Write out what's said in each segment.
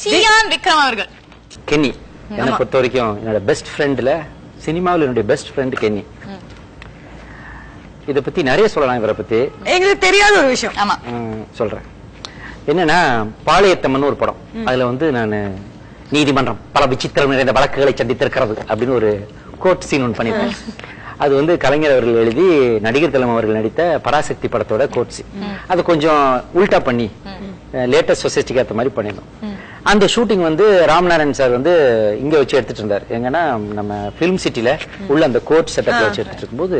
சியான் விக்ரம் அவர்கள். கென்னி என்னை பொறுத்த வரைக்கும் என்னோட பெஸ்ட் ஃப்ரெண்ட்ல சினிமாவில் என்னுடைய பெஸ்ட் ஃப்ரெண்ட் கென்னி. இத பத்தி நிறைய சொல்லலாம். இவரை பத்தி எங்களுக்கு தெரியாத ஒரு விஷயம். ஆமா சொல்றேன். என்னன்னா பாளையத்தம்மன் ஒரு படம். அதுல வந்து நான் நீதிமன்றம் பல விசித்திரம் நிறைந்த வழக்குகளை சந்தித்திருக்கிறது அப்படின்னு ஒரு கோர்ட் சீன் ஒன்று பண்ணிருக்கேன். அது வந்து கலைஞர் அவர்கள் எழுதி நடிகர் திலகம் அவர்கள் நடித்த பராசக்தி படத்தோட கோர்ட் சீன். அது கொஞ்சம் உல்டா பண்ணி லேட்டஸ்ட் சொசைட்டிக்கு ஏற்ற மாதிரி பண்ணிருந்தோம். அந்த ஷூட்டிங் வந்து ராம்நாராயண் சார் வந்து இங்க வச்சு எடுத்துட்டு இருந்தார். எங்கன்னா நம்ம பிலிம் சிட்டில உள்ள அந்த கோர்ட் செட்டப்ல வச்சு எடுத்துட்டு இருக்கும்போது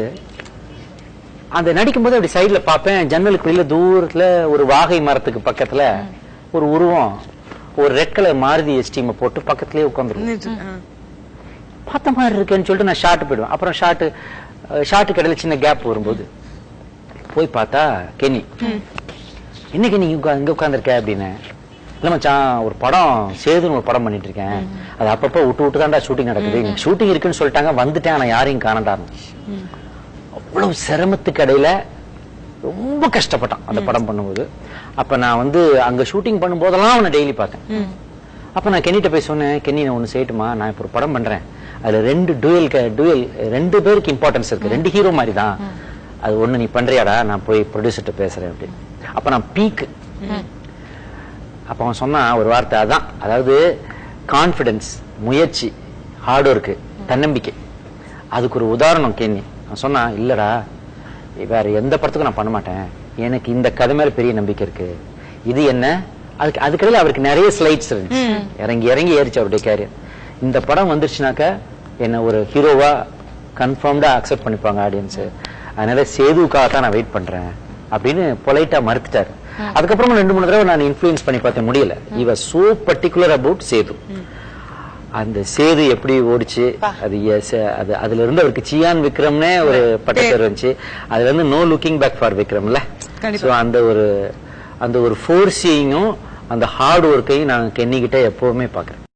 அந்த நடிக்கும் போது அப்படி சைட்ல பாப்பேன், ஜன்னலுக்கு வெளியில தூரத்துல ஒரு வாகை மரத்துக்கு பக்கத்துல ஒரு உருவம் ஒரு ரெட் கலர் மாருதி எஸ்டீமை போட்டு பக்கத்துலயே உட்காந்துருக்கும். பார்த்த மாதிரி இருக்குன்னு சொல்லிட்டு நான் ஷார்ட் போயிடுவேன். அப்புறம் ஷார்ட் கடையில சின்ன கேப் வரும்போது போய் பார்த்தா கென்னி, இன்னைக்கு நீ இங்க உட்காந்துருக்க அப்படின்னு. இல்ல மச்சான், ஒரு படம் சேதுன்னு ஒரு படம் பண்ணிட்டு இருக்கேன், அது அப்பப்ப விட்டு தான்டா ஷூட்டிங் நடக்குது, ஷூட்டிங் இருக்குன்னு சொல்லிட்டாங்க, வந்துட்டேன், ஆனா யாரையும் காணண்டாரு. அவ்வளவு சிரமத்துக்கு இடையில ரொம்ப கஷ்டப்பட்டான் அந்த படம் பண்ணும்போது. அப்ப நான் வந்து அங்க ஷூட்டிங் பண்ணும் போதெல்லாம் அவனை டெய்லி பார்த்தேன். அப்ப நான் கென்னிட்ட போய் சொன்னேன், கென்னி நான் ஒண்ணு செய்யட்டுமா, நான் இப்ப ஒரு படம் பண்றேன், அதுல ரெண்டு பேருக்கு இம்பார்ட்டன்ஸ் இருக்கு, ரெண்டு ஹீரோ மாதிரி தான், அது ஒண்ணு நீ பண்றியாடா, நான் போய் ப்ரொடியூசர்ட்ட பேசுறேன் அப்படின்னு. அப்ப நான் பீக். அப்ப அவன் சொன்னா ஒரு வார்த்தை, அதான் அதாவது கான்பிடன்ஸ், முயற்சி, ஹார்ட் ஒர்க், தன்னம்பிக்கை, அதுக்கு ஒரு உதாரணம் கென்னி. சொன்னா இல்லடா, வேற எந்த படத்துக்கும் நான் பண்ண மாட்டேன், எனக்கு இந்த கதை மேல பெரிய நம்பிக்கை இருக்கு, இது என்ன அதுக்கடையில அவருக்கு நிறைய ஸ்லைட்ஸ் இருந்துச்சு, இறங்கி ஏறிச்சு அவருடைய கேரியர். இந்த படம் வந்துருச்சுனாக்க என்ன ஒரு ஹீரோவா கன்ஃபார்ம்டா அக்செப்ட் பண்ணிப்பாங்க ஆடியன்ஸ், அதனால சேதுக்காக தான் நான் வெயிட் பண்றேன் அப்படின்னு பொலைட்டா மறுத்துட்டாரு. அதுக்கப்புறம் 2-3 தடவை நான் இன்ஃபுளுன்ஸ் பண்ணி பார்த்தேன், முடியல. he was so particular about Setu. அந்த சேது எப்படி ஓடிச்சு, அதுல இருந்து அவருக்கு சியான் விக்ரம்னே ஒரு பட்டப்பேர் வந்துச்சு. அதுல இருந்து நோ லுக்கிங் பேக் ஃபார் விக்ரம்ல. அந்த ஒரு ஃபோர்ஸையும் அந்த ஹார்ட் ஒர்க்கையும் நான் கென்னிக்கிட்ட எப்பவுமே பாக்குறேன்.